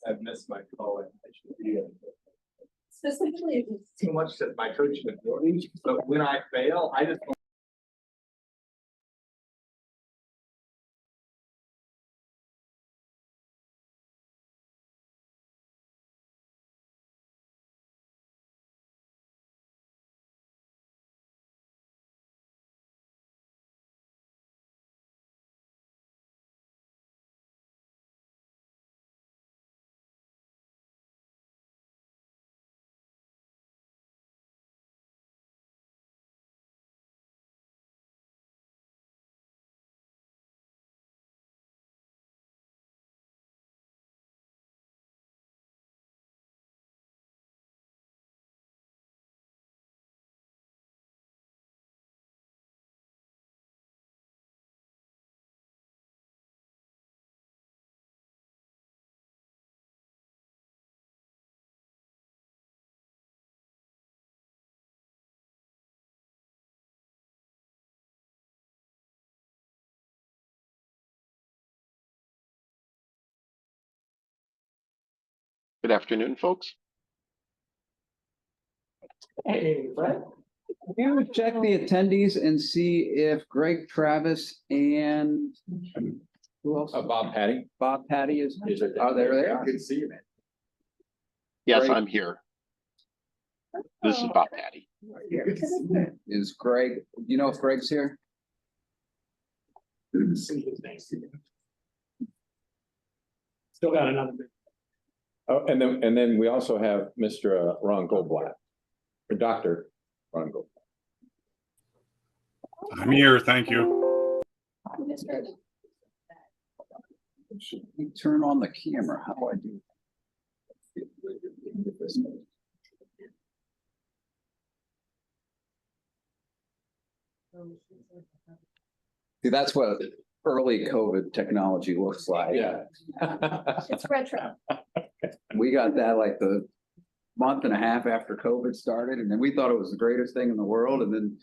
I've missed my calling. I should be Specifically, too much to my coaching ability, but when I fail, I just. Good afternoon, folks. Hey, Brett. Can you check the attendees and see if Greg Travis and who else? Bob Patty. Bob Patty is, Is it? oh, there they are. Good to see you, man. Yes, Great. I'm here. This is Bob Patty. Good to see you. Is Greg, you know if Greg's here? Good to see his name. Still got another bit. Oh, and then we also have Mr. Ron Goldblatt, or Dr. Ron Goldblatt. I'm here, thank you. Should we turn on the camera? How do I do? See, that's what early COVID technology looks like. Yeah. it's retro. We got that like the month and a half after COVID started, and then we thought it was the greatest thing in the world, and then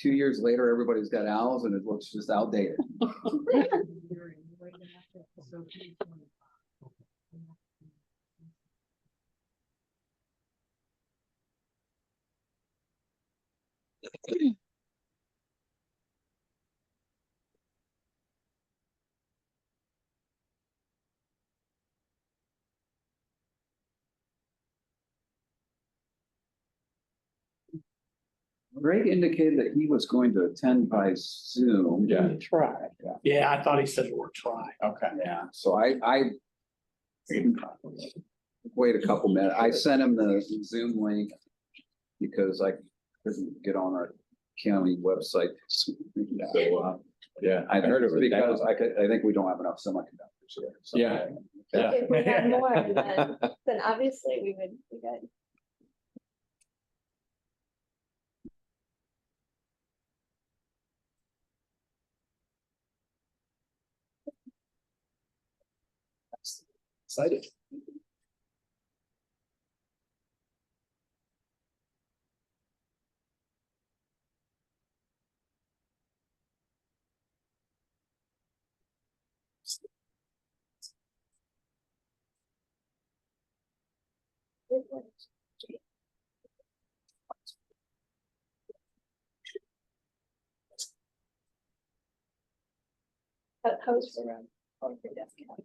2 years later, everybody's got owls and it looks just outdated. Greg indicated that he was going to attend by Zoom. Yeah. Try. Yeah, I thought he said the word try. Okay. Yeah, so I wait a couple minutes. I sent him the Zoom link because I couldn't get on our county website. So, Yeah, I I heard it was because down. I think we don't have enough semiconductors here. So- Yeah. Yeah. If we had more, then obviously we would be good. Excited. But host around on your desktop.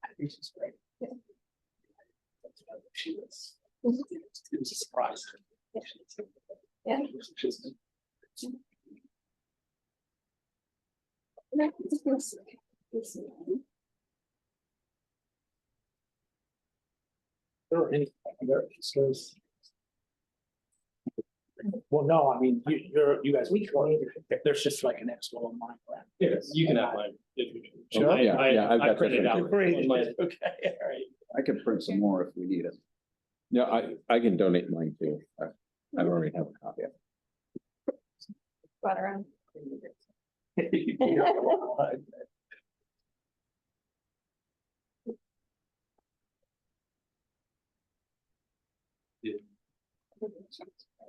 I think she's great. Yeah. She was. Mhm. It was a surprise. Yeah. She's- No, it's this- this one. There were any, there, so. Well, no, I mean, you guys, there's just like an extra on mine. Yes, you can have mine. if you can. Sure. Yeah, I've I got printed that. out. Great, on my- okay, all right. I can print some more if we need it. Yeah, I can donate mine too. I already have a copy. Run around.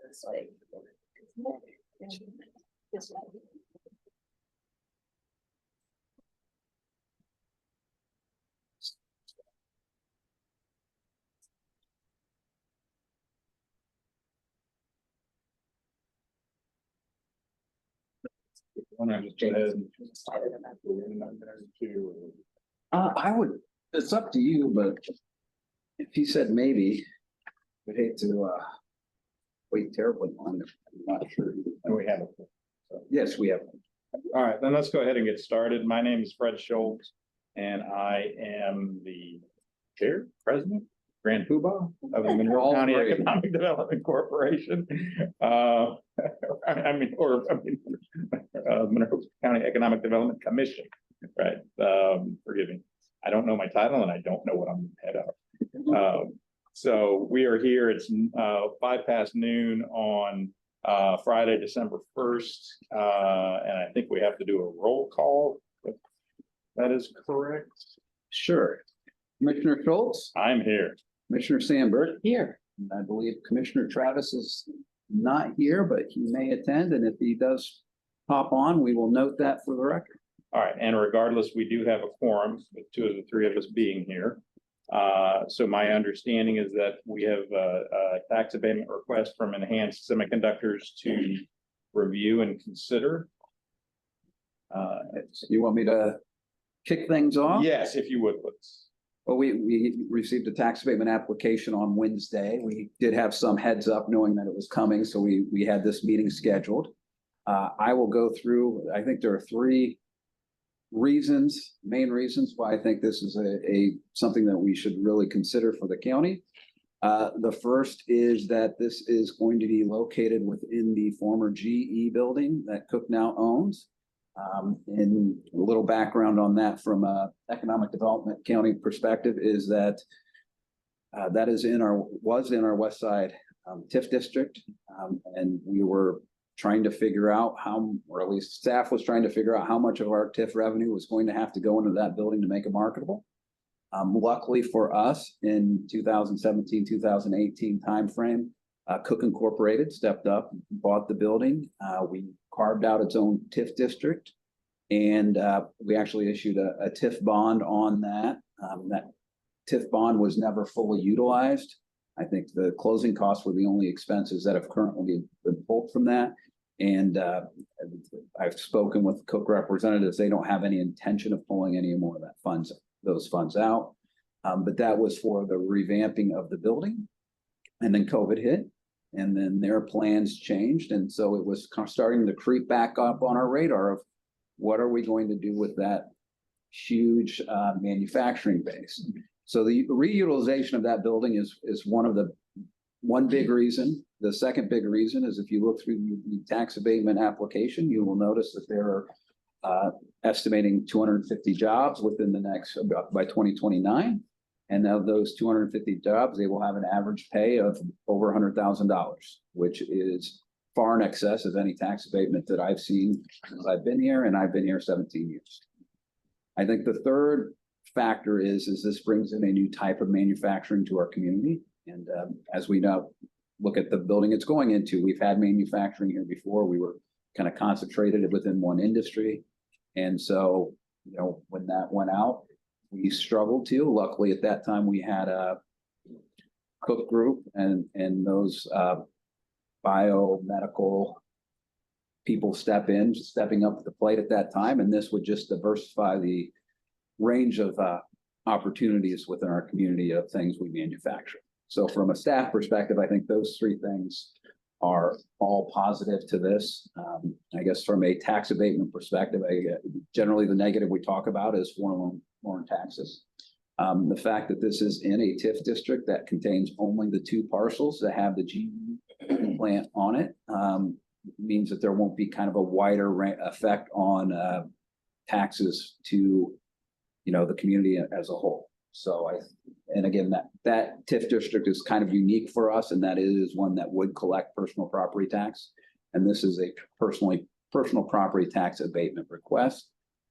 It's like- This one. I would, it's up to you, but if he said maybe, I'd hate to, wait terribly long. I'm not sure. And we have it. Yes, we have. All right, then let's go ahead and get started. My name is Fred Schultz, and I am the chair, president, grand poobah of the Monroe All County three. Economic Development Corporation. Monroe County Economic Development Commission, right? Forgive me. I don't know my title and I don't know what I'm head of. So we are here. It's noon on Friday, December 1st. And I think we have to do a roll call. If that is correct. Sure. Commissioner Schultz, I'm here. Commissioner Sandberg. Here. And I believe Commissioner Travis is not here, but he may attend, and if he does pop on, we will note that for the record. All right, and regardless, we do have a quorum with two of the three of us being here. So my understanding is that we have a tax abatement request from Enhanced Semiconductors to review and consider. You want me to kick things off? Yes, if you would, please. Well, we received a tax abatement application on Wednesday. We did have some heads up knowing that it was coming, so we had this meeting scheduled. I will go through, I think there are three main reasons why I think this is something that we should really consider for the county. The first is that this is going to be located within the former GE building that Cook now owns. And a little background on that from a economic development county perspective is that that was in our West Side TIF district. And we were trying to figure out or at least staff was trying to figure out how much of our TIF revenue was going to have to go into that building to make it marketable. Luckily for us, in 2017, 2018 timeframe, Cook Incorporated stepped up, bought the building. We carved out its own TIF district, and we actually issued a TIF bond on that. That TIF bond was never fully utilized. I think the closing costs were the only expenses that have currently been pulled from that. And I've spoken with Cook representatives. They don't have any intention of pulling any more of those funds out. But that was for the revamping of the building. And then COVID hit, and then their plans changed. And so it was starting to creep back up on our radar of what are we going to do with that huge manufacturing base. So the reutilization of that building is one big reason. The second big reason is if you look through the tax abatement application, you will notice that there are estimating 250 jobs within the next by 2029. And of those 250 jobs, they will have an average pay of over $100,000, which is far in excess of any tax abatement that I've seen since I've been here, and I've been here 17 years. I think the third factor is this brings in a new type of manufacturing to our community. And as we now look at the building it's going into, we've had manufacturing here before. We were kind of concentrated within one industry. And so, when that went out, we struggled to. Luckily, at that time, we had a Cook Group and those biomedical people stepping up to the plate at that time. And this would just diversify the range of opportunities within our community of things we manufacture. So from a staff perspective, I think those three things are all positive to this. I guess from a tax abatement perspective, generally the negative we talk about is foreign taxes. The fact that this is in a TIF district that contains only the two parcels that have the GE plant on it means that there won't be kind of a wider effect on taxes to the community as a whole. So and again, that TIF district is kind of unique for us, and that is one that would collect personal property tax. And this is a personal property tax abatement request.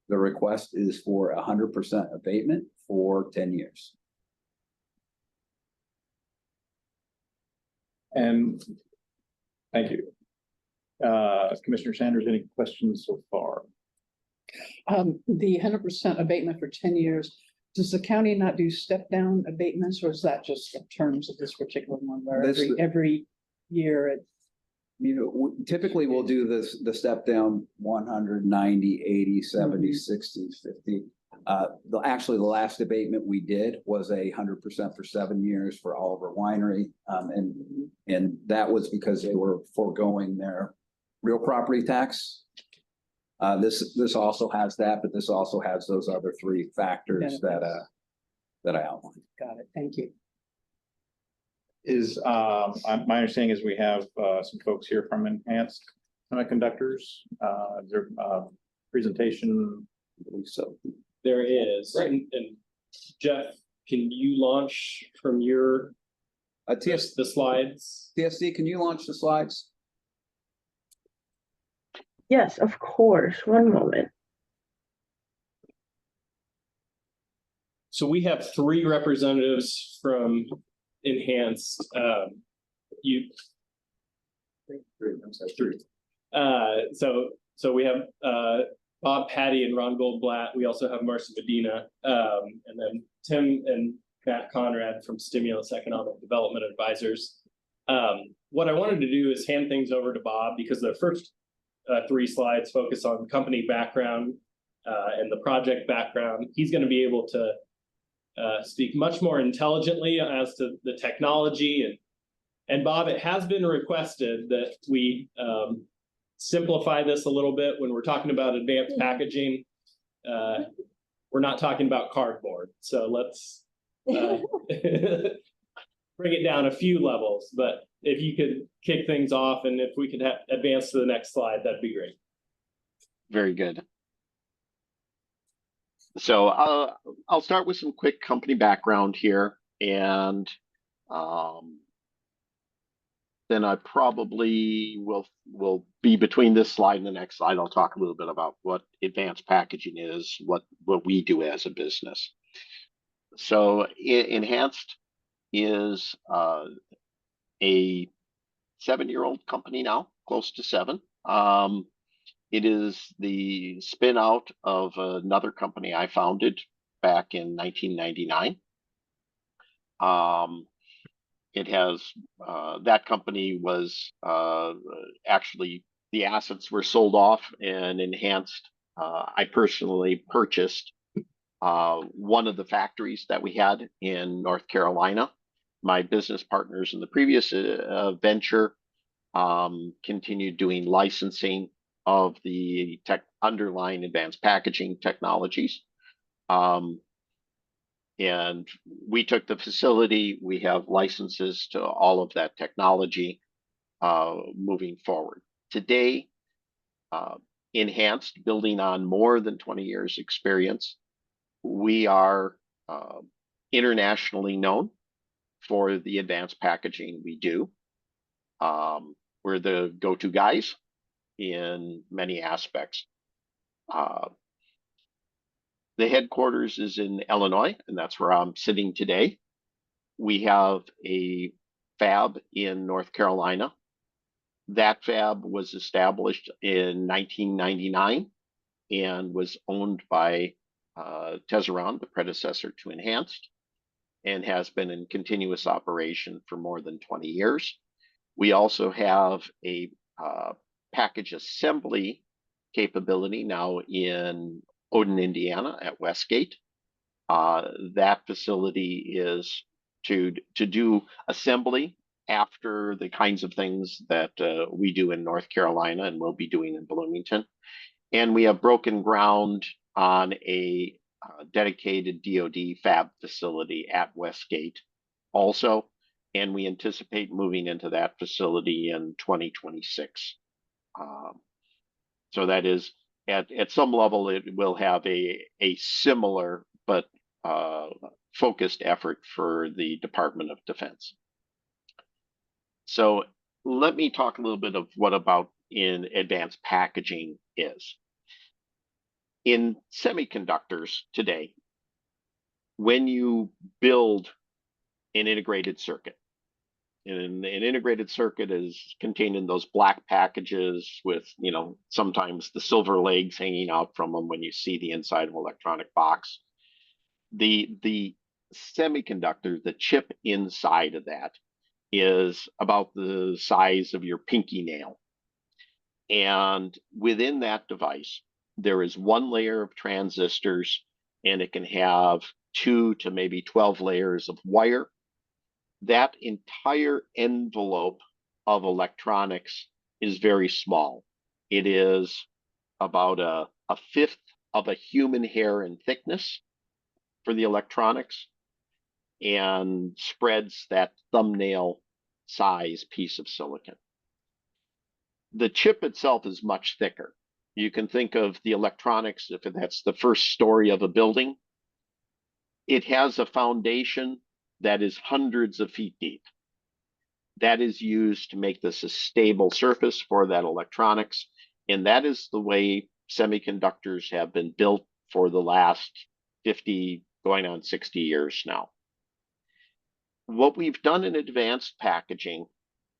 The request is for 100% abatement for 10 years. And thank you. Commissioner Sanders, any questions so far? The 100% abatement for 10 years, does the county not do step down abatements, or is that just in terms of this particular one where every year You know, typically we'll do this, the step down 100, 90, 80, 70, 60, 50. Actually, the last abatement we did was 100% for 7 years for Oliver Winery. And that was because they were foregoing their real property tax. This also has that, but this also has those other three factors that I outlined. Got it. Thank you. My understanding is we have some folks here from Enhanced Semiconductors. Is there presentation? So There is, and Jeff, can you launch from your, the slides? TSD, can you launch the slides? Yes, of course. One moment. So we have 3 representatives from Enhanced, you. I'm sorry, 3. So we have, Bob Patty and Ron Goldblatt. We also have Marcia Medina, and then Tim and Matt Conrad from Stimulus Economic Development Advisors. What I wanted to do is hand things over to Bob because the first 3 slides focus on company background and the project background. He's going to be able to speak much more intelligently as to the technology. And Bob, it has been requested that we simplify this a little bit when we're talking about advanced packaging. We're not talking about cardboard. So let's bring it down a few levels. But if you could kick things off and if we could advance to the next slide, that'd be great. Very good. So I'll start with some quick company background here, and then I probably will be between this slide and the next slide. I'll talk a little bit about what advanced packaging is, what we do as a business. So Enhanced is a 7-year-old company now, close to 7. It is the spin out of another company I founded back in 1999. It has, that company was actually, the assets were sold off and Enhanced. I personally purchased one of the factories that we had in North Carolina. My business partners in the previous venture continued doing licensing of the underlying advanced packaging technologies. And we took the facility. We have licenses to all of that technology moving forward. Today, Enhanced, building on more than 20 years experience, we are internationally known for the advanced packaging we do. We're the go-to guys in many aspects. The headquarters is in Illinois, and that's where I'm sitting today. We have a fab in North Carolina. That fab was established in 1999 and was owned by Tezeran, the predecessor to Enhanced, and has been in continuous operation for more than 20 years. We also have a package assembly capability now in Odin, Indiana at Westgate. That facility is to do assembly after the kinds of things that we do in North Carolina and will be doing in Bloomington. And we have broken ground on a dedicated DoD fab facility at Westgate also. And we anticipate moving into that facility in 2026. So that is, at some level, it will have a similar but focused effort for the Department of Defense. So let me talk a little bit of what about in advanced packaging is. In semiconductors today, when you build an integrated circuit, and an integrated circuit is contained in those black packages with, sometimes the silver legs hanging out from them when you see the inside of an electronic box. The semiconductor, the chip inside of that, is about the size of your pinky nail. And within that device, there is one layer of transistors, and it can have 2 to maybe 12 layers of wire. That entire envelope of electronics is very small. It is about a fifth of a human hair in thickness for the electronics, and spreads that thumbnail size piece of silicon. The chip itself is much thicker. You can think of the electronics, if that's the first story of a building, it has a foundation that is hundreds of feet deep. That is used to make this a stable surface for that electronics. And that is the way semiconductors have been built for the last 50, going on 60 years now. What we've done in advanced packaging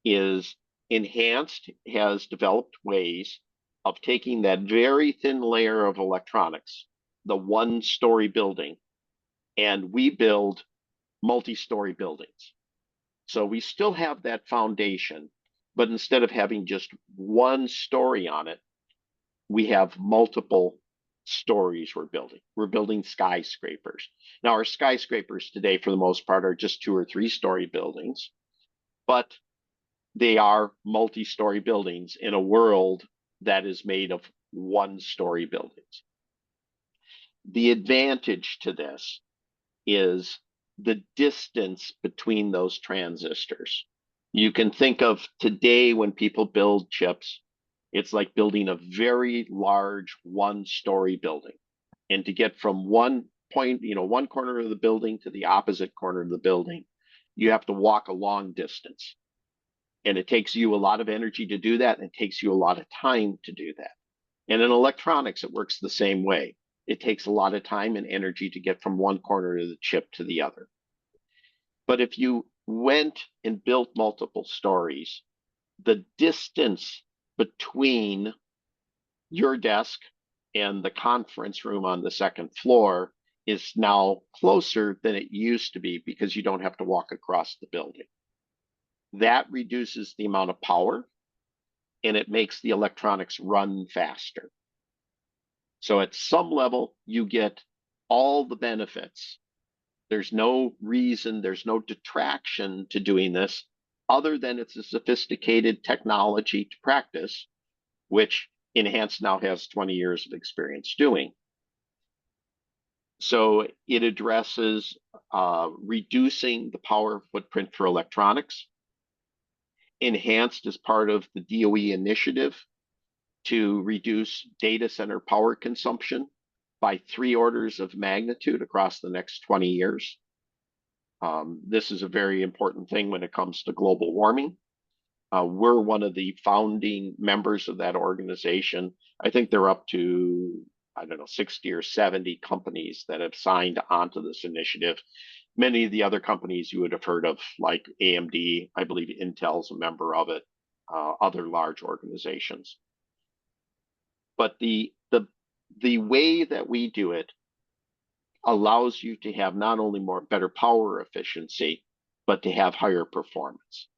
is Enhanced has developed ways of taking that very thin layer of electronics, the one-story building, and we build multi-story buildings. So we still have that foundation, but instead of having just one story on it, we have multiple stories we're building. We're building skyscrapers. Now, our skyscrapers today, for the most part, are just 2 or 3 story buildings, but they are multi-story buildings in a world that is made of one-story buildings. The advantage to this is the distance between those transistors. You can think of today when people build chips, it's like building a very large one-story building. And to get from one point, one corner of the building to the opposite corner of the building, you have to walk a long distance. And it takes you a lot of energy to do that, and it takes you a lot of time to do that. And in electronics, it works the same way. It takes a lot of time and energy to get from one corner of the chip to the other. But if you went and built multiple stories, the distance between your desk and the conference room on the second floor is now closer than it used to be because you don't have to walk across the building. That reduces the amount of power, and it makes the electronics run faster. So at some level, you get all the benefits. There's no reason, there's no detraction to doing this other than it's a sophisticated technology to practice, which Enhanced now has 20 years of experience doing. So it addresses reducing the power footprint for electronics. Enhanced is part of the DOE initiative to reduce data center power consumption by 3 orders of magnitude across the next 20 years. This is a very important thing when it comes to global warming. We're one of the founding members of that organization. I think they're up to, 60 or 70 companies that have signed onto this initiative. Many of the other companies you would have heard of, like AMD, I believe Intel's a member of it, other large organizations. But the way that we do it allows you to have not only better power efficiency, but to have higher performance.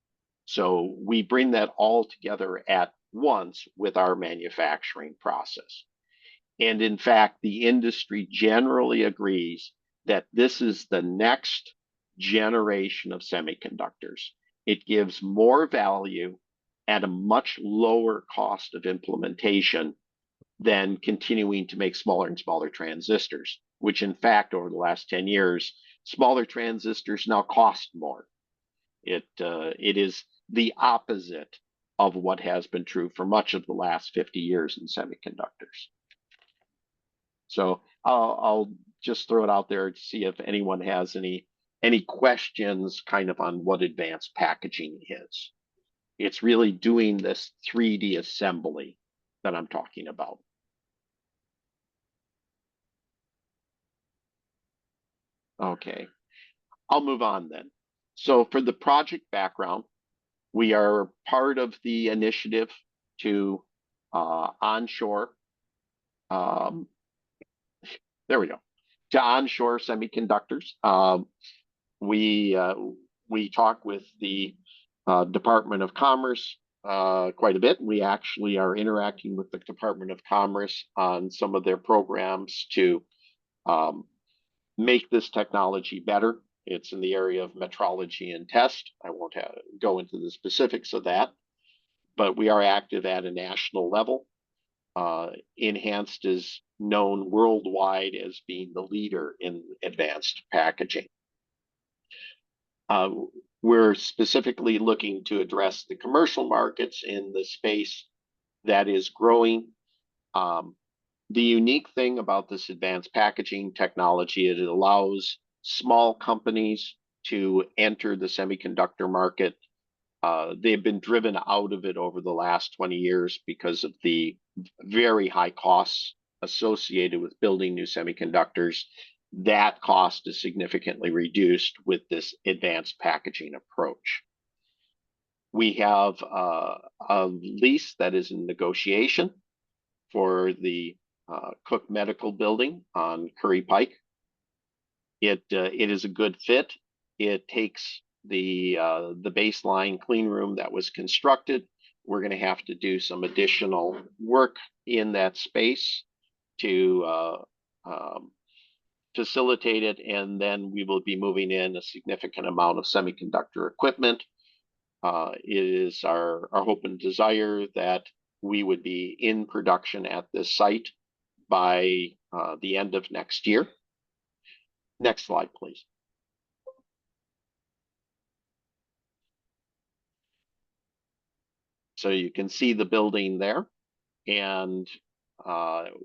So we bring that all together at once with our manufacturing process. And in fact, the industry generally agrees that this is the next generation of semiconductors. It gives more value at a much lower cost of implementation than continuing to make smaller and smaller transistors, which in fact, over the last 10 years, smaller transistors now cost more. It is the opposite of what has been true for much of the last 50 years in semiconductors. So I'll just throw it out there to see if anyone has any questions kind of on what advanced packaging is. It's really doing this 3D assembly that I'm talking about. Okay, I'll move on then. So for the project background, we are part of the initiative to onshore, there we go, to onshore semiconductors. We talk with the Department of Commerce, quite a bit. We actually are interacting with the Department of Commerce on some of their programs to make this technology better. It's in the area of metrology and test. I won't go into the specifics of that, but we are active at a national level. Enhanced is known worldwide as being the leader in advanced packaging. We're specifically looking to address the commercial markets in the space that is growing. The unique thing about this advanced packaging technology is it allows small companies to enter the semiconductor market. They've been driven out of it over the last 20 years because of the very high costs associated with building new semiconductors. That cost is significantly reduced with this advanced packaging approach. We have a lease that is in negotiation for the Cook Medical Building on Curry Pike. It is a good fit. It takes the baseline clean room that was constructed. We're going to have to do some additional work in that space to facilitate it, and then we will be moving in a significant amount of semiconductor equipment. It is our hope and desire that we would be in production at this site by the end of next year. Next slide, please. So you can see the building there, and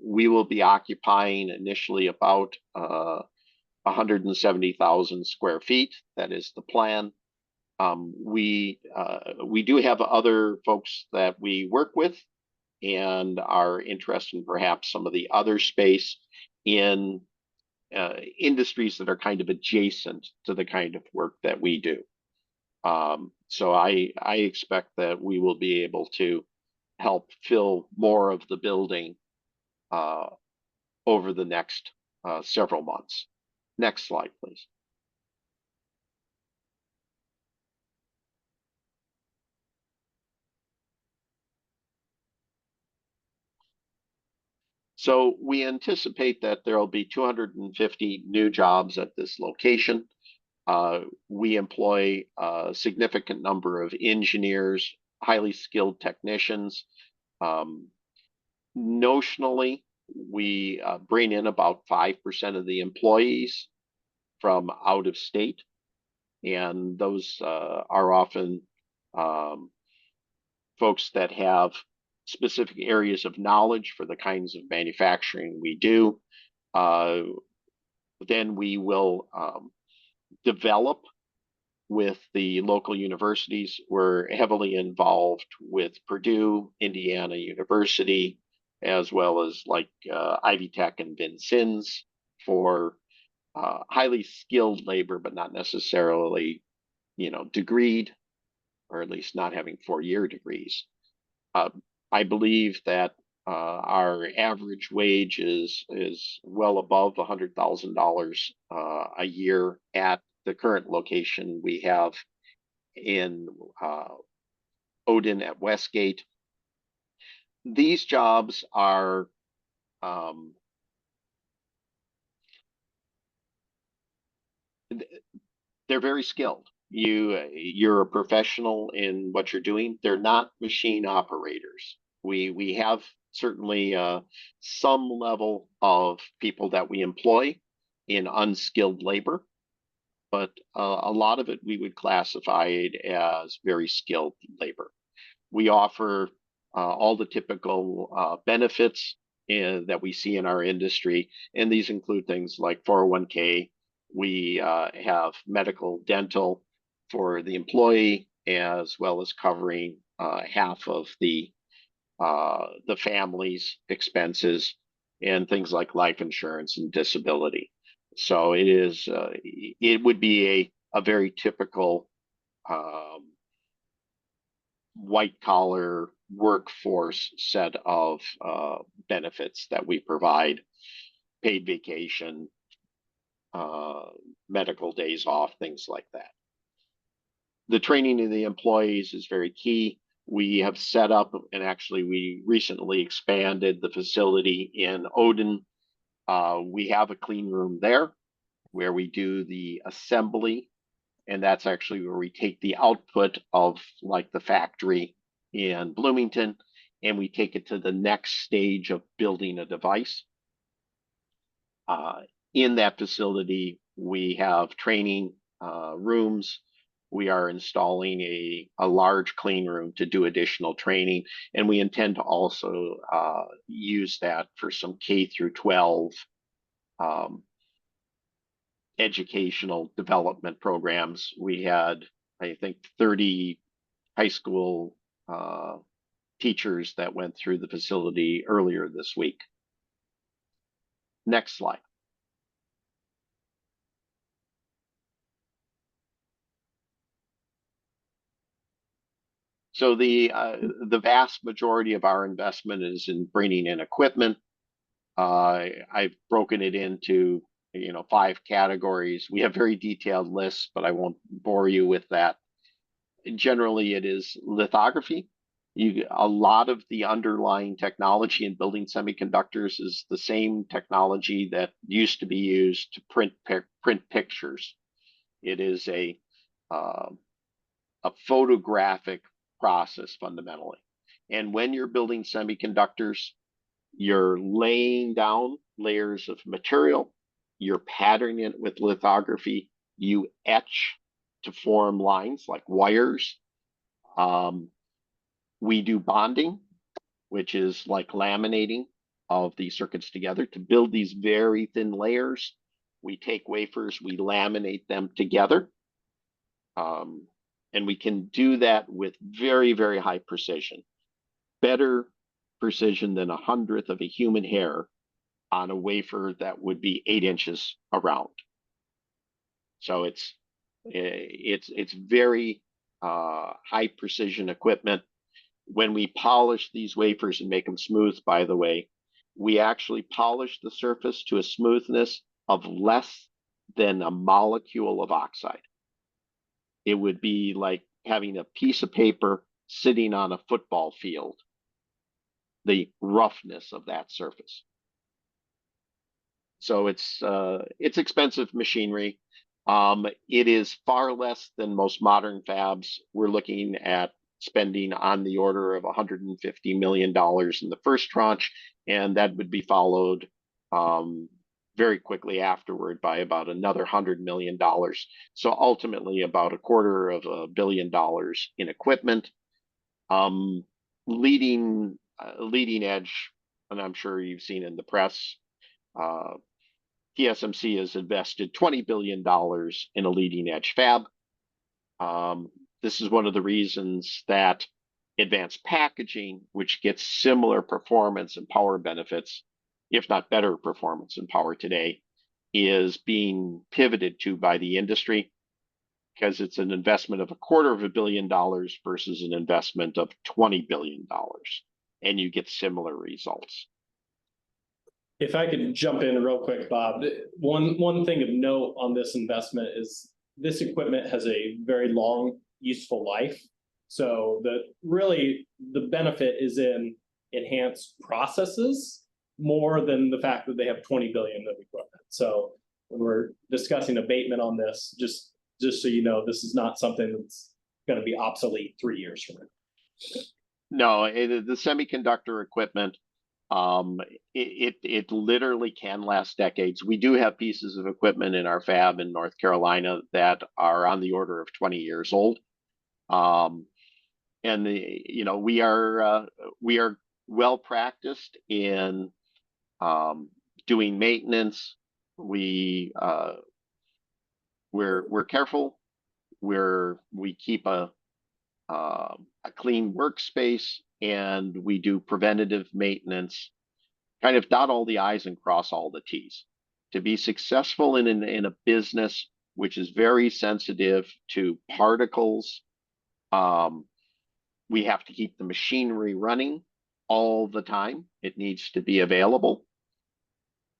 we will be occupying initially about 170,000 square feet. That is the plan. We do have other folks that we work with and are interested in perhaps some of the other space in industries that are kind of adjacent to the kind of work that we do. So I expect that we will be able to help fill more of the building over the next several months. Next slide, please. So we anticipate that there will be 250 new jobs at this location. We employ a significant number of engineers, highly skilled technicians. Notionally, we bring in about 5% of the employees from out of state, and those are often folks that have specific areas of knowledge for the kinds of manufacturing we do. Then we will develop with the local universities. We're heavily involved with Purdue, Indiana University, as well as like Ivy Tech and Vincennes for highly skilled labor, but not necessarily, degreed, or at least not having 4-year degrees. I believe that our average wage is well above $100,000 a year at the current location we have in Odin at Westgate. These jobs are they're very skilled. You're a professional in what you're doing. They're not machine operators. We have certainly some level of people that we employ in unskilled labor, but a lot of it we would classify it as very skilled labor. We offer all the typical benefits that we see in our industry, and these include things like 401k. We have medical, dental for the employee, as well as covering half of the family's expenses and things like life insurance and disability. So it would be a very typical white collar workforce set of benefits that we provide: paid vacation, medical days off, things like that. The training of the employees is very key. We have set up, and actually we recently expanded the facility in Odin. We have a clean room there where we do the assembly, and that's actually where we take the output of like the factory in Bloomington and we take it to the next stage of building a device. In that facility, we have training rooms. We are installing a large clean room to do additional training, and we intend to also use that for some K through 12 educational development programs. We had, I think, 30 high school teachers that went through the facility earlier this week. Next slide. So the vast majority of our investment is in bringing in equipment. I've broken it into 5 categories. We have very detailed lists, but I won't bore you with that. Generally, it is lithography. A lot of the underlying technology in building semiconductors is the same technology that used to be used to print pictures. It is a photographic process fundamentally. And when you're building semiconductors, you're laying down layers of material, you're patterning it with lithography, you etch to form lines like wires. We do bonding, which is like laminating of these circuits together to build these very thin layers. We take wafers, we laminate them together. And we can do that with very, very high precision. Better precision than 1/100th of a human hair on a wafer that would be 8 inches around. So it's very high precision equipment. When we polish these wafers and make them smooth, by the way, we actually polish the surface to a smoothness of less than a molecule of oxide. It would be like having a piece of paper sitting on a football field, the roughness of that surface. So it's expensive machinery. It is far less than most modern fabs. We're looking at spending on the order of $150 million in the first tranche, and that would be followed very quickly afterward by about another $100 million. So ultimately about $250 million in equipment. Leading edge, and I'm sure you've seen in the press, TSMC has invested $20 billion in a leading edge fab. This is one of the reasons that advanced packaging, which gets similar performance and power benefits, if not better performance and power today, is being pivoted to by the industry, because it's an investment of $250 million versus an investment of $20 billion, and you get similar results. If I could jump in real quick, Bob, one thing of note on this investment is this equipment has a very long useful life. So the benefit is in enhanced processes more than the fact that they have 20 billion of equipment. So when we're discussing abatement on this, just so you know, this is not something that's going to be obsolete 3 years from now. No, the semiconductor equipment, it literally can last decades. We do have pieces of equipment in our fab in North Carolina that are on the order of 20 years old. And we are well practiced in doing maintenance. We're careful. We keep a clean workspace, and we do preventative maintenance, kind of dot all the I's and cross all the T's. To be successful in a business which is very sensitive to particles, we have to keep the machinery running all the time. It needs to be available.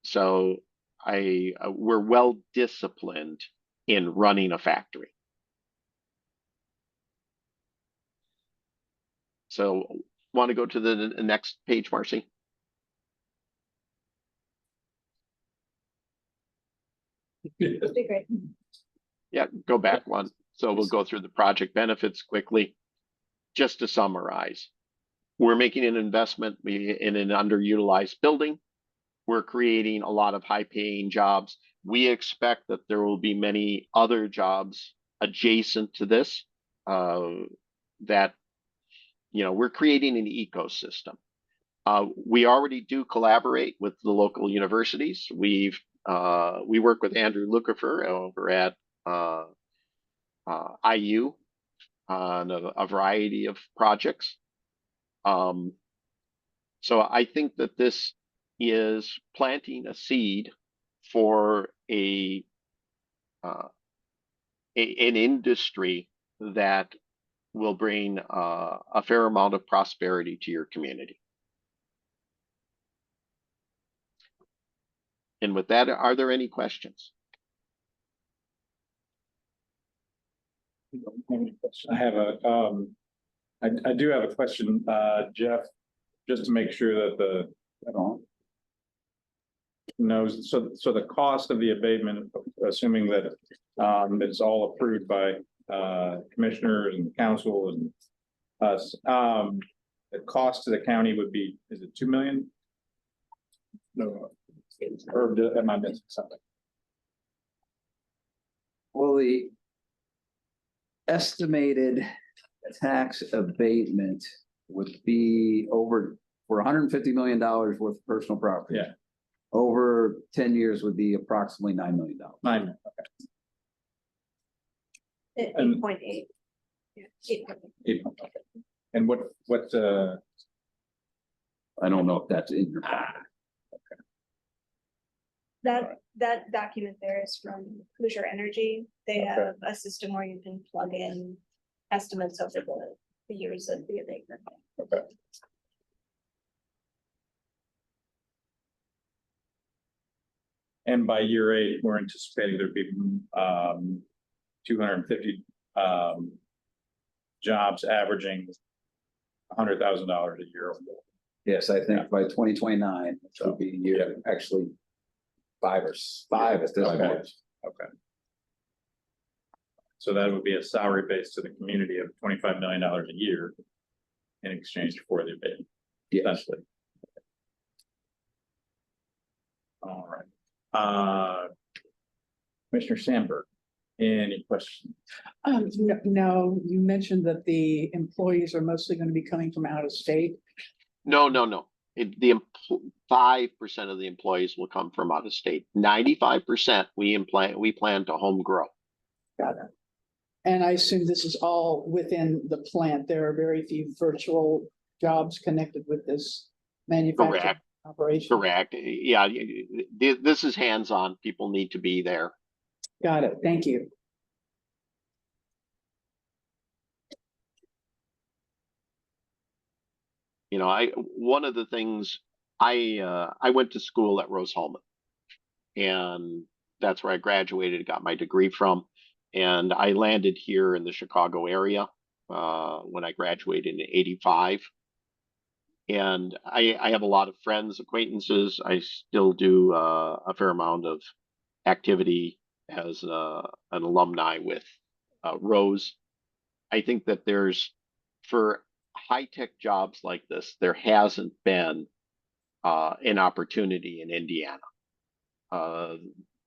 So we're well disciplined in running a factory. So want to go to the next page, Marcy? It'd be great. Yeah, go back one. So we'll go through the project benefits quickly. Just to summarize, we're making an investment in an underutilized building. We're creating a lot of high-paying jobs. We expect that there will be many other jobs adjacent to this, that, you know, we're creating an ecosystem. We already do collaborate with the local universities. We work with Andrew Lukather over at IU on a variety of projects. So I think that this is planting a seed for an industry that will bring a fair amount of prosperity to your community. And with that, are there any questions? I have I do have a question, Jeff, just to make sure that knows, so the cost of the abatement, assuming that it's all approved by commissioners and council and us, the cost to the county would be, is it 2 million? No, or am I missing something? Well, the estimated tax abatement would be over, for $150 million worth of personal property. Yeah. Over 10 years would be approximately $9 million. 9 million, And- 8.8. Yeah, 8.8. okay. And what, I don't know if that's in your. That document there is from Hoosier Energy. They Okay. have a system where you can plug in estimates over the years of the abatement. okay. And by year 8, we're anticipating there'd be 250 jobs averaging $100,000 a year. Yes, I think by 2029, which will be year, actually 5 at this Okay. point. Okay. So that would be a salary base to the community of $25 million a year in exchange for the abatement, Yes. essentially. All right. Commissioner Sandberg, any questions? No, you mentioned that the employees are mostly going to be coming from out of state. No. 5% of the employees will come from out of state. 95% we plan to home grow. Got it. And I assume this is all within the plant. There are very few virtual jobs connected with this manufacturing Correct. operation. Correct. Yeah, this is hands-on. People need to be there. Got it. Thank you. You know, one of the things I went to school at Rose-Hulman, and that's where I graduated, got my degree from, and I landed here in the Chicago area when I graduated in '85. And I have a lot of friends, acquaintances. I still do a fair amount of activity as an alumni with Rose. I think that for high-tech jobs like this, there hasn't been an opportunity in Indiana.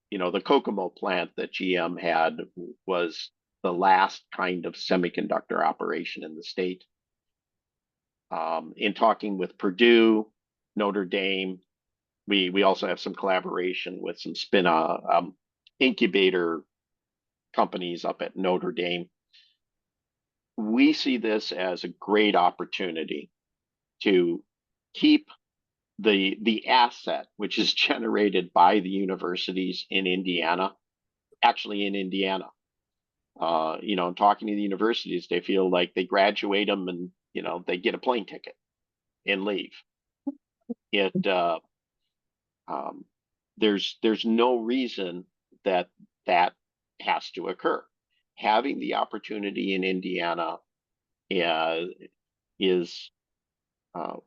You know, the Kokomo plant that GM had was the last kind of semiconductor operation in the state. In talking with Purdue, Notre Dame, we also have some collaboration with some incubator companies up at Notre Dame. We see this as a great opportunity to keep the asset, which is generated by the universities in Indiana, actually in Indiana. You know, talking to the universities, they feel like they graduate them and, you know, they get a plane ticket and leave. There's no reason that has to occur. Having the opportunity in Indiana is, I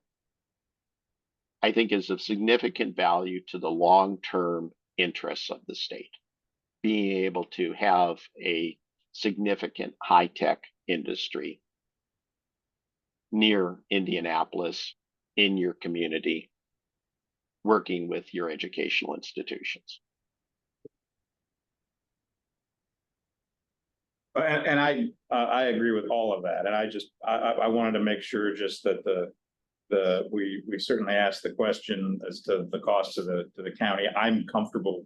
think, is of significant value to the long-term interests of the state. Being able to have a significant high-tech industry near Indianapolis in your community, working with your educational institutions. And I agree with all of that, and I wanted to make sure just that we certainly asked the question as to the cost to the county. I'm comfortable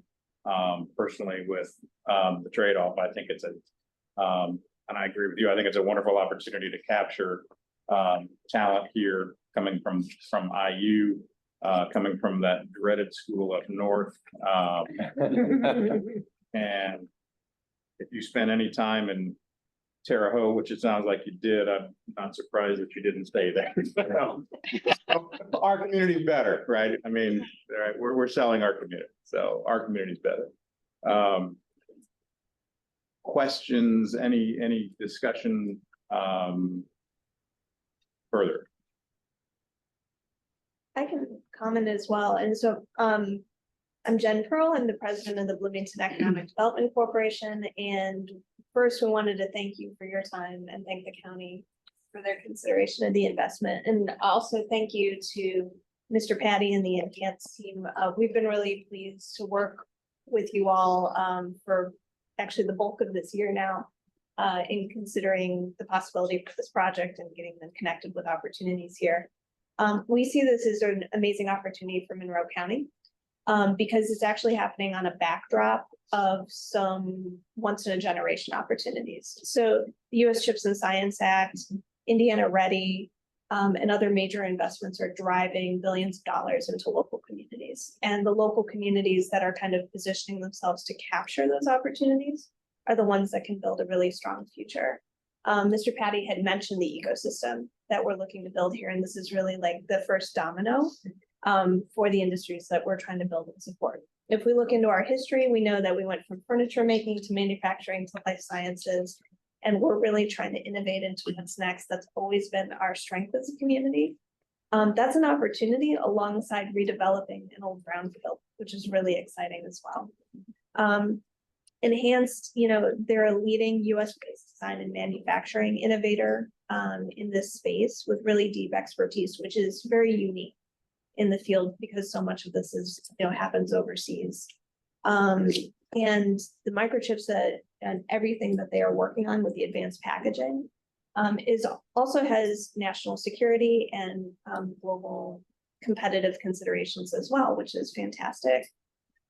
personally with the trade-off. I think it's and I agree with you. I think it's a wonderful opportunity to capture talent here coming from IU, coming from that dreaded school up north. And if you spend any time in Terre Haute, which it sounds like you did, I'm not surprised that you didn't stay there. Our community's better, right? I mean, right, we're selling our community, so our community's better. Questions, any discussion further? I can comment as well. And so I'm Jen Pearl. I'm the president of the Bloomington Economic Development Corporation. And first, we wanted to thank you for your time and thank the county for their consideration of the investment. And also thank you to Mr. Patty and the Enhance team. We've been really pleased to work with you all for actually the bulk of this year now in considering the possibility for this project and getting them connected with opportunities here. We see this as an amazing opportunity for Monroe County because it's actually happening on a backdrop of some once in a generation opportunities. So the US CHIPS and Science Act, Indiana Ready, and other major investments are driving billions of dollars into local communities. And the local communities that are kind of positioning themselves to capture those opportunities are the ones that can build a really strong future. Mr. Patty had mentioned the ecosystem that we're looking to build here, and this is really like the first domino for the industries that we're trying to build and support. If we look into our history, we know that we went from furniture making to manufacturing to life sciences, and we're really trying to innovate into what's next. That's always been our strength as a community. That's an opportunity alongside redeveloping an old brownfield, which is really exciting as well. Enhanced, they're a leading US-based design and manufacturing innovator in this space with really deep expertise, which is very unique in the field because so much of this is, happens overseas. And the microchips and everything that they are working on with the advanced packaging also has national security and global competitive considerations as well, which is fantastic.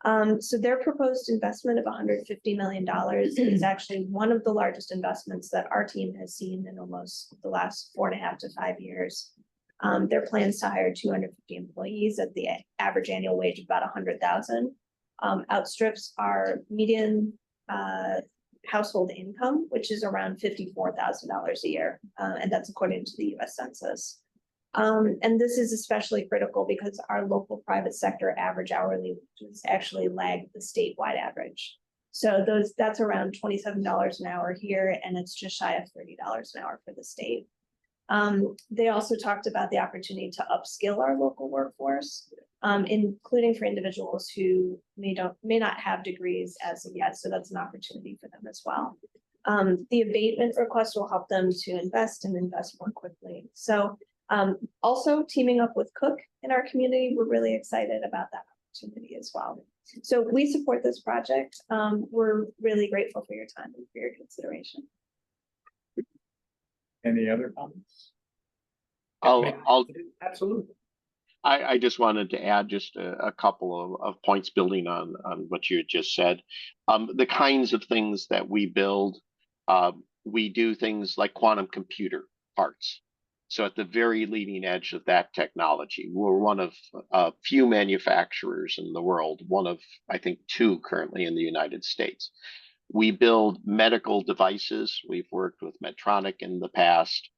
So their proposed investment of $150 million is actually one of the largest investments that our team has seen in almost the last 4.5 to 5 years. Their plans to hire 250 employees at the average annual wage of about $100,000 outstrips our median household income, which is around $54,000 a year, and that's according to the US Census. And this is especially critical because our local private sector average hourly wages actually lag the statewide average. So that's around $27 an hour here, and it's just shy of $30 an hour for the state. They also talked about the opportunity to upskill our local workforce, including for individuals who may not have degrees as of yet. So that's an opportunity for them as well. The abatement request will help them to invest more quickly. So also teaming up with Cook in our community, we're really excited about that opportunity as well. So we support this project. We're really grateful for your time and for your consideration. Any other comments? Absolutely. I just wanted to add just a couple of points building on what you had just said. The kinds of things that we build, we do things like quantum computer parts. So at the very leading edge of that technology, we're one of a few manufacturers in the world, one of, I think, 2 currently in the United States. We build medical devices. We've worked with Medtronic in the past,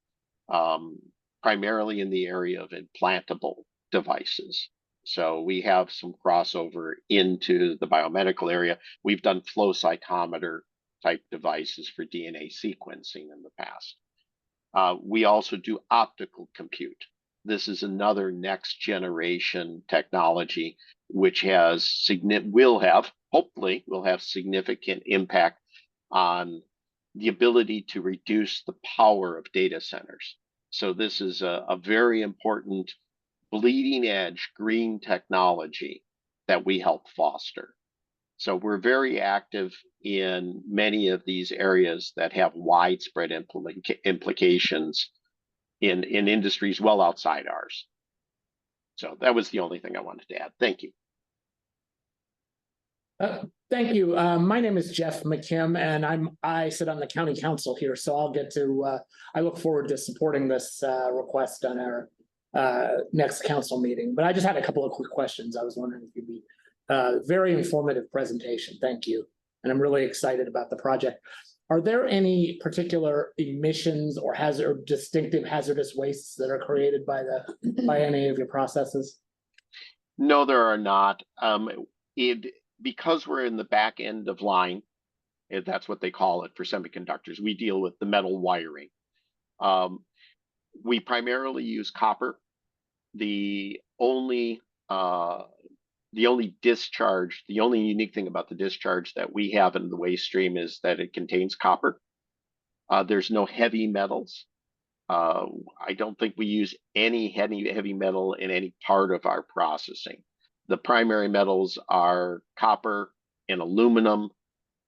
primarily in the area of implantable devices. So we have some crossover into the biomedical area. We've done flow cytometer type devices for DNA sequencing in the past. We also do optical compute. This is another next generation technology, which has hopefully will have significant impact on the ability to reduce the power of data centers. So this is a very important bleeding edge green technology that we help foster. So we're very active in many of these areas that have widespread implications in industries well outside ours. So that was the only thing I wanted to add. Thank you. Thank you. My name is Jeff McKim, and I sit on the county council here, so I'll get to. I look forward to supporting this request on our next council meeting. But I just had a couple of quick questions. I was wondering if you'd be very informative presentation. Thank you, and I'm really excited about the project. Are there any particular emissions or distinctive hazardous wastes that are created by any of your processes? No, there are not. Because we're in the back end of line, that's what they call it for semiconductors. We deal with the metal wiring. We primarily use copper. The only discharge, the only unique thing about the discharge that we have in the waste stream is that it contains copper. There's no heavy metals. I don't think we use any heavy metal in any part of our processing. The primary metals are copper and aluminum.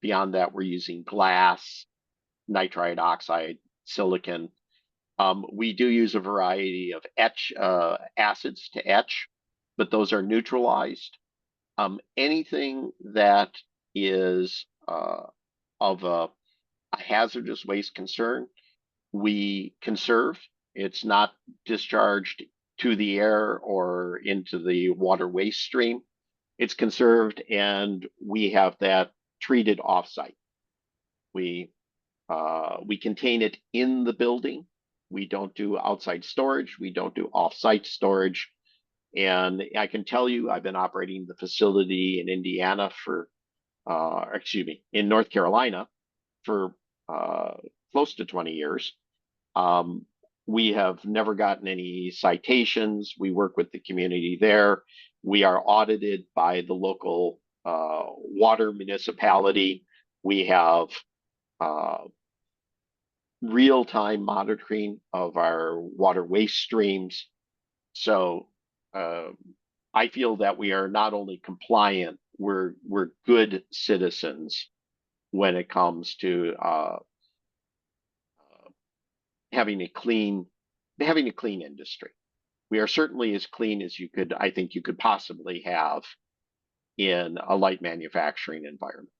Beyond that, we're using glass, nitride oxide, silicon. We do use a variety of acids to etch, but those are neutralized. Anything that is of a hazardous waste concern, we conserve. It's not discharged to the air or into the water waste stream. It's conserved, and we have that treated offsite. We contain it in the building. We don't do outside storage. We don't do offsite storage. And I can tell you, I've been operating the facility in Indiana in North Carolina for close to 20 years. We have never gotten any citations. We work with the community there. We are audited by the local water municipality. We have real-time monitoring of our water waste streams. So I feel that we are not only compliant, we're good citizens when it comes to having a clean industry. We are certainly as clean as I think you could possibly have in a light manufacturing environment.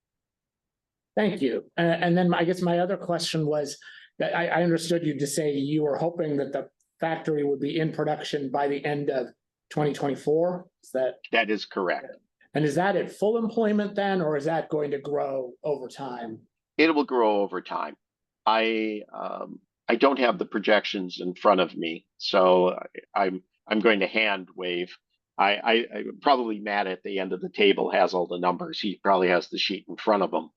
Thank you. And then I guess my other question was that I understood you to say you were hoping that the factory would be in production by the end of 2024. That is correct. And is that at full employment then, or is that going to grow over time? It will grow over time. I don't have the projections in front of me, so I'm going to hand wave. I probably Matt at the end of the table has all the numbers. He probably has the sheet in front of him,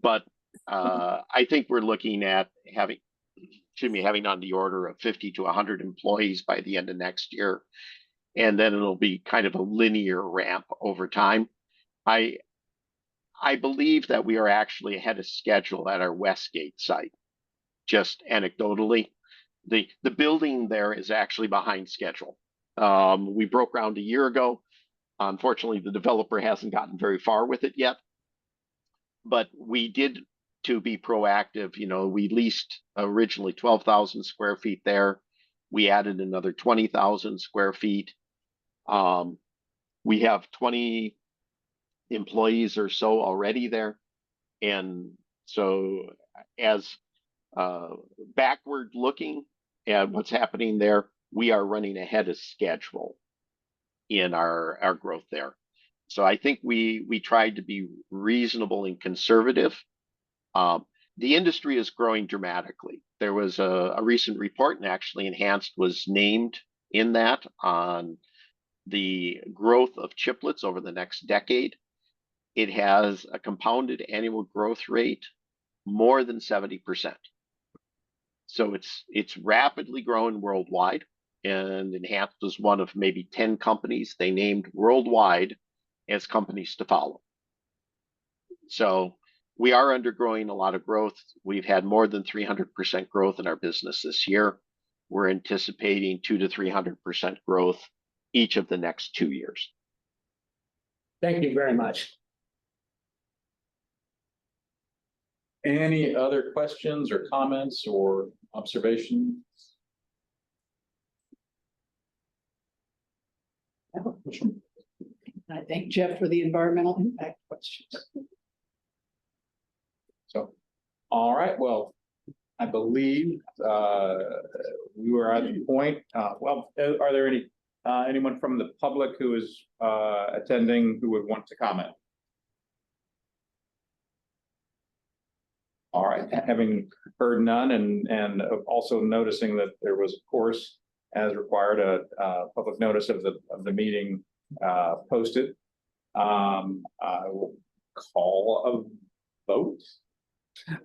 but I think we're looking at having on the order of 50 to 100 employees by the end of next year, and then it'll be kind of a linear ramp over time. I believe that we are actually ahead of schedule at our Westgate site. Just anecdotally, the building there is actually behind schedule. We broke ground a year ago. Unfortunately, the developer hasn't gotten very far with it yet, but we did, to be proactive. We leased originally 12,000 square feet there. We added another 20,000 square feet. We have 20 employees or so already there. And so as backward looking at what's happening there, we are running ahead of schedule in our growth there. So I think we tried to be reasonable and conservative. The industry is growing dramatically. There was a recent report, and actually Enhanced was named in that, on the growth of chiplets over the next decade. It has a compounded annual growth rate more than 70%. So it's rapidly growing worldwide, and Enhanced was one of maybe 10 companies they named worldwide as companies to follow. So we are undergoing a lot of growth. We've had more than 300% growth in our business this year. We're anticipating 200 to 300% growth each of the next 2 years. Thank you very much. Any other questions or comments or observations? I thank Jeff for the environmental impact questions. So, all right, well, I believe we were at the point, are there any anyone from the public who is attending who would want to comment? All right, having heard none and also noticing that there was, of course, as required, a public notice of the meeting posted. I will call a vote.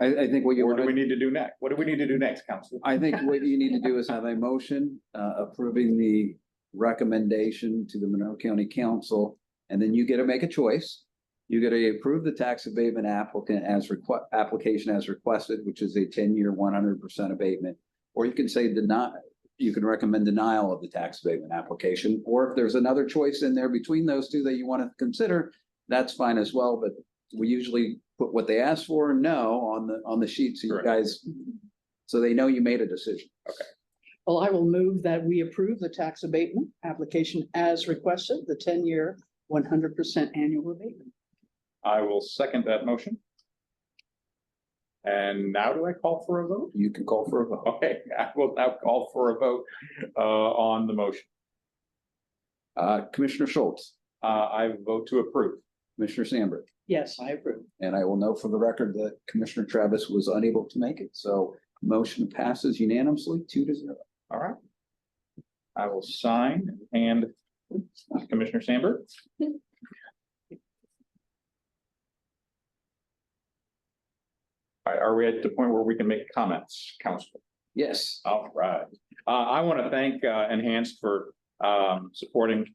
I think what you What do we want, need to do next? What do we need to do next, Council? I think what you need to do is have a motion approving the recommendation to the Monroe County Council, and then you get to make a choice. You get to approve the tax abatement application as requested, which is a 10-year, 100% abatement, or you can say deny. You can recommend denial of the tax abatement application, or if there's another choice in there between those two that you want to consider, that's fine as well. But we usually put what they asked for, no, on the sheet, so you Correct. guys, so they know you made a decision. Okay. Well, I will move that we approve the tax abatement application as requested, the 10-year, 100% annual abatement. I will second that motion. And now do I call for a vote? You can call for a vote. Okay, I will now call for a vote on the motion. Commissioner Schultz, I vote to approve. Commissioner Sandberg, Yes, I approve. and I will note for the record that Commissioner Travis was unable to make it, so motion passes unanimously 2-0. All right. I will sign and Commissioner Sandberg. All right, are we at the point where we can make comments, Council? Yes. All right. I want to thank Enhanced for supporting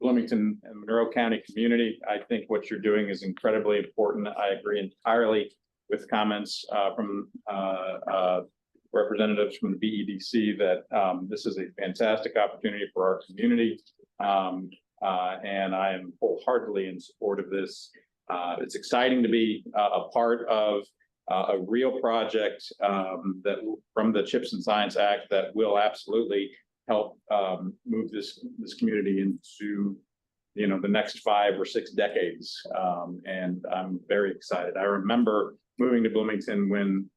Bloomington and Monroe County community. I think what you're doing is incredibly important. I agree entirely with comments from representatives from the BEDC that this is a fantastic opportunity for our community. And I am wholeheartedly in support of this. It's exciting to be a part of a real project that from the CHIPS and Science Act that will absolutely help move this community into, you know, the next 5 or 6 decades. And I'm very excited. I remember moving to Bloomington when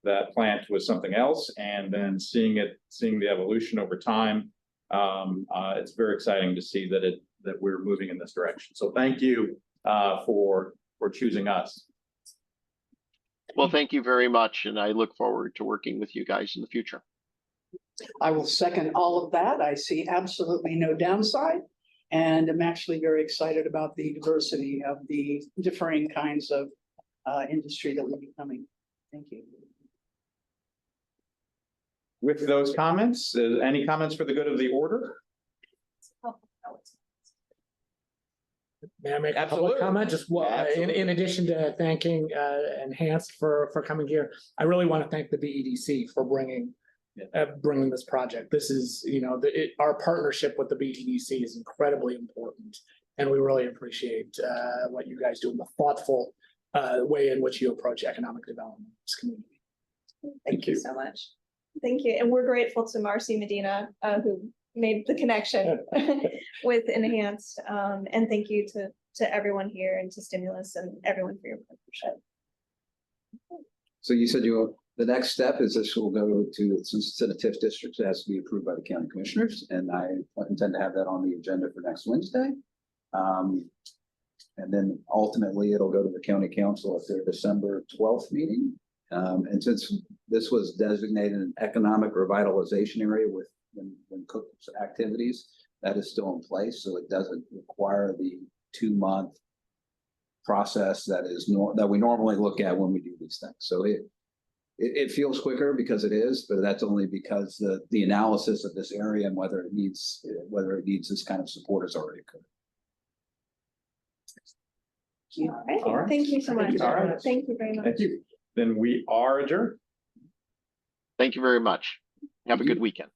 that plant was something else, and then seeing the evolution over time. It's very exciting to see that we're moving in this direction. So thank you for choosing us. Well, thank you very much, and I look forward to working with you guys in the future. I will second all of that. I see absolutely no downside. And I'm actually very excited about the diversity of the differing kinds of industry that will be coming. Thank you. With those comments, any comments for the good of the order? May I make a Absolutely. public comment? Just in addition to thanking Enhanced for coming here, I really want to thank the BEDC for bringing this project. This is, you know, our partnership with the BEDC is incredibly important, and we really appreciate what you guys do in the thoughtful way in which you approach economic development in this community. Thank you so much. Thank you. And we're grateful to Marcy Medina, who made the connection with Enhanced. And thank you to everyone here and to Stimulus and everyone for your partnership. So you said the next step is this will go to, since it's in a TIF district, it has to be approved by the county commissioners, and I intend to have that on the agenda for next Wednesday. And then ultimately it'll go to the county council at their December 12th meeting. And since this was designated an economic revitalization area when Cook's activities, that is still in place, so it doesn't require the 2-month process that we normally look at when we do these things. So it feels quicker because it is, but that's only because the analysis of this area and whether it needs this kind of support is already occurred. All right. Thank you so much. All right. Thank you very much. Thank you. Then we are adjourned. Thank you very much. Have a good weekend.